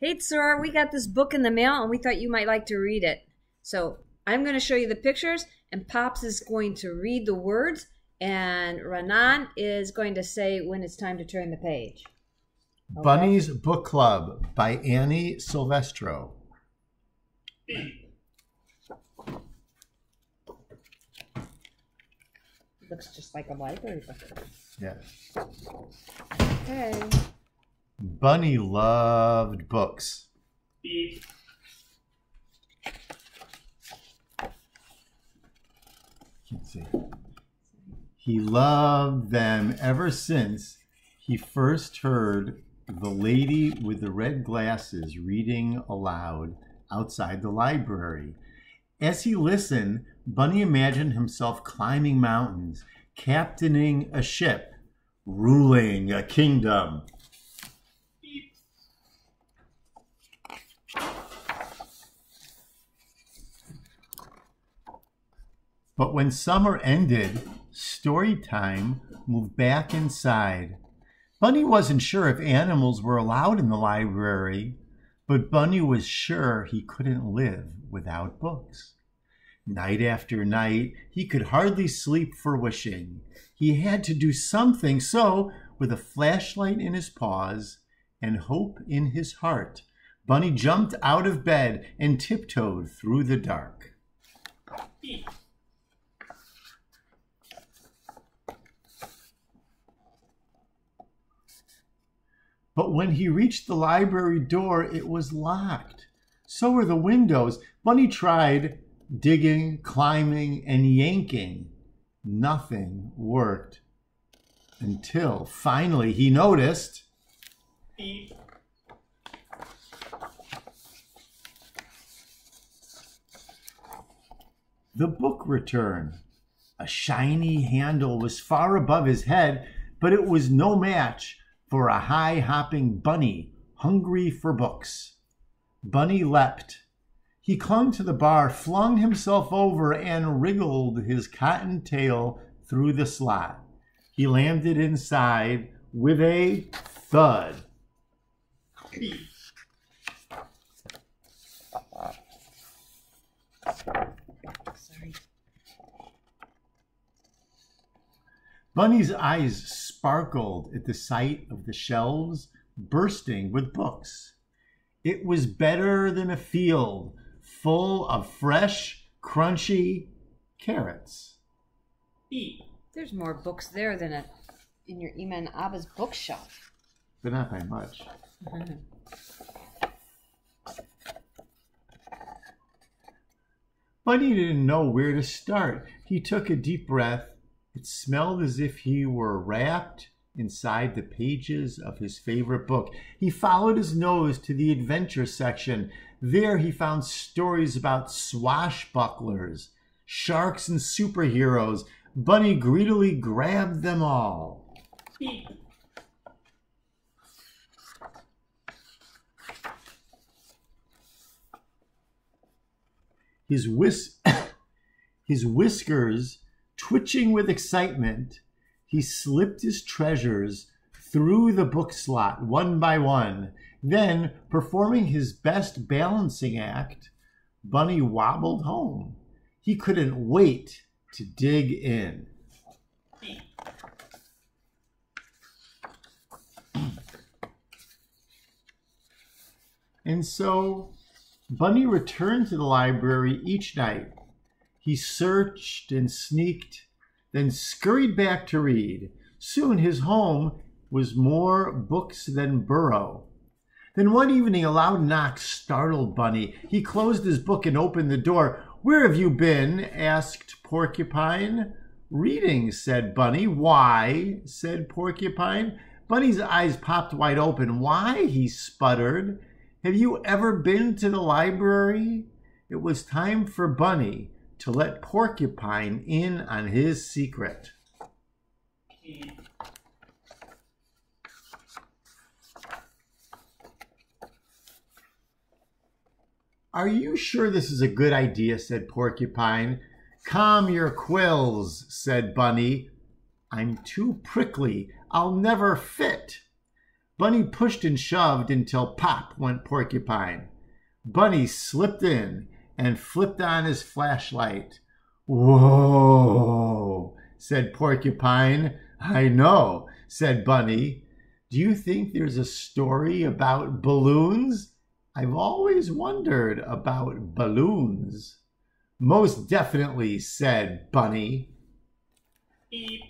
Hey, Tsar, we got this book in the mail and we thought you might like to read it. So I'm going to show you the pictures, and Pops is going to read the words, and Renan is going to say when it's time to turn the page. Okay? Bunny's Book Club by Annie Silvestro. Looks just like a library book. Yes. Okay. Bunny loved books. Beep. Can't see. He loved them ever since he first heard the lady with the red glasses reading aloud outside the library. As he listened, Bunny imagined himself climbing mountains, captaining a ship, ruling a kingdom. But when summer ended, story time moved back inside. Bunny wasn't sure if animals were allowed in the library, but Bunny was sure he couldn't live without books. Night after night, he could hardly sleep for wishing. He had to do something, so, with a flashlight in his paws and hope in his heart, Bunny jumped out of bed and tiptoed through the dark. Beep. But when he reached the library door, it was locked. So were the windows. Bunny tried digging, climbing, and yanking. Nothing worked until finally he noticed Beep. the book return. A shiny handle was far above his head, but it was no match for a high-hopping bunny hungry for books. Bunny leapt. He clung to the bar, flung himself over, and wriggled his cotton tail through the slot. He landed inside with a thud. Beep. Sorry. Bunny's eyes sparkled at the sight of the shelves bursting with books. It was better than a field full of fresh, crunchy carrots. Beep. There's more books there than in your Ima and Abba's bookshelf. But not by much. Bunny didn't know where to start. He took a deep breath. It smelled as if he were wrapped inside the pages of his favorite book. He followed his nose to the adventure section. There he found stories about swashbucklers, sharks, and superheroes. Bunny greedily grabbed them all. Beep. His whiskers twitching with excitement, he slipped his treasures through the book slot one by one. Then, performing his best balancing act, Bunny wobbled home. He couldn't wait to dig in. Beep. And so, Bunny returned to the library each night. He searched and sneaked, then scurried back to read. Soon his home was more books than burrow. Then one evening a loud knock startled Bunny. He closed his book and opened the door. "Where have you been?" asked Porcupine. "Reading," said Bunny. "Why?" said Porcupine. Bunny's eyes popped wide open. "Why?" he sputtered. "Have you ever been to the library?" It was time for Bunny to let Porcupine in on his secret. Beep. "Are you sure this is a good idea?" said Porcupine. "Calm your quills," said Bunny. "I'm too prickly. I'll never fit." Bunny pushed and shoved until pop went Porcupine. Bunny slipped in and flipped on his flashlight. "Whoa," said Porcupine. "I know," said Bunny. "Do you think there's a story about balloons? I've always wondered about balloons." "Most definitely," said Bunny. Beep.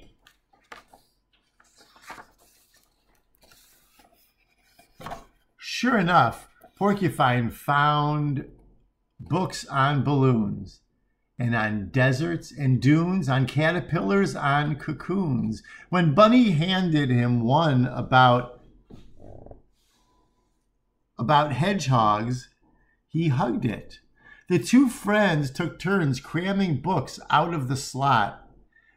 Sure enough, Porcupine found books on balloons, and on deserts and dunes, on caterpillars, on cocoons. When Bunny handed him one about hedgehogs, he hugged it. The two friends took turns cramming books out of the slot.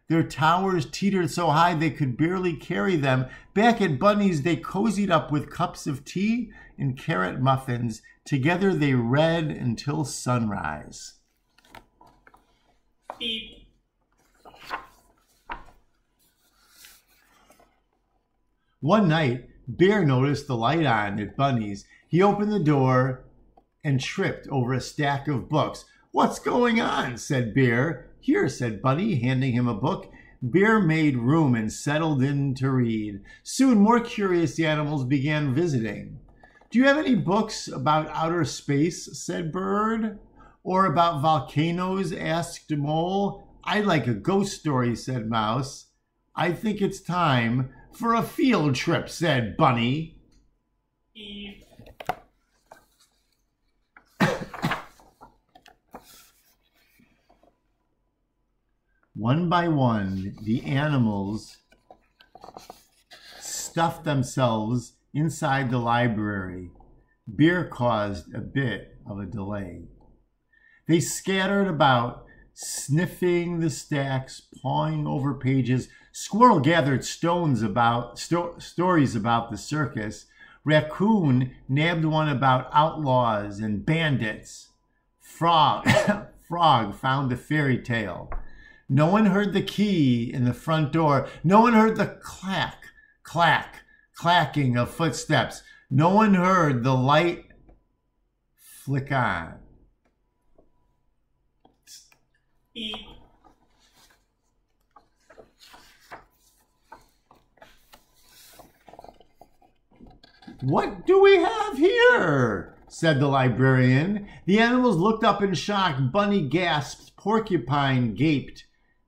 Their towers teetered so high they could barely carry them. Back at Bunny's, they cozied up with cups of tea and carrot muffins. Together they read until sunrise. Beep. One night, Bear noticed the light on at Bunny's. He opened the door and tripped over a stack of books. "What's going on?" said Bear. "Here," said Bunny, handing him a book. Bear made room and settled in to read. Soon more curious animals began visiting. "Do you have any books about outer space?" said Bird. "Or about volcanoes?" asked Mole. "I'd like a ghost story," said Mouse. "I think it's time for a field trip," said Bunny. Beep. One by one, the animals stuffed themselves inside the library. Beer caused a bit of a delay. They scattered about, sniffing the stacks, pawing over pages. Squirrel gathered stories about the circus. Raccoon nabbed one about outlaws and bandits. Frog found the fairy tale. No one heard the key in the front door. No one heard the clack, clack, clacking of footsteps. No one heard the light flick on. Beep. "What do we have here?" said the librarian. The animals looked up in shock. Bunny gasped. Porcupine gaped.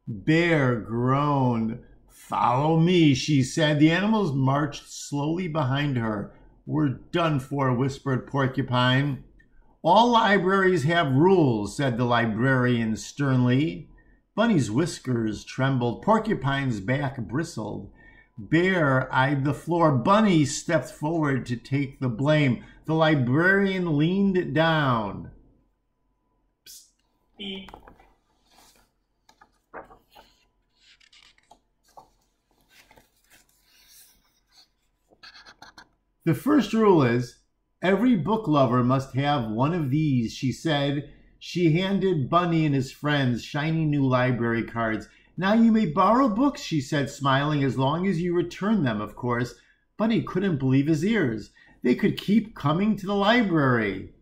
Bear groaned. "Follow me," she said. The animals marched slowly behind her. "We're done for," whispered Porcupine. "All libraries have rules," said the librarian sternly. Bunny's whiskers trembled. Porcupine's back bristled. Bear eyed the floor. Bunny stepped forward to take the blame. The librarian leaned down. Psst. Beep. "The first rule is, every book lover must have one of these," she said. She handed Bunny and his friends shiny new library cards. "Now you may borrow books," she said, smiling, "as long as you return them, of course." Bunny couldn't believe his ears. They could keep coming to the library.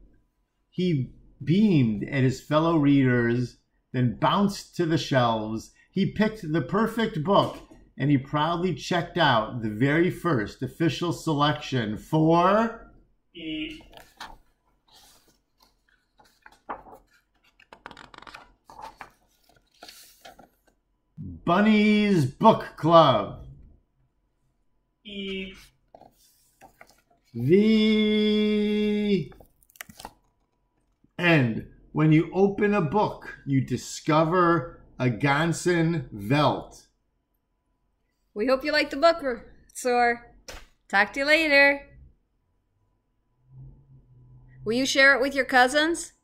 He beamed at his fellow readers, then bounced to the shelves. He picked the perfect book, and he proudly checked out the very first official selection for Beep. Bunny's Book Club. Beep. The end. When you open a book, you discover a Ganzen Welt. We hope you liked the book, Soar. Talk to you later. Will you share it with your cousins?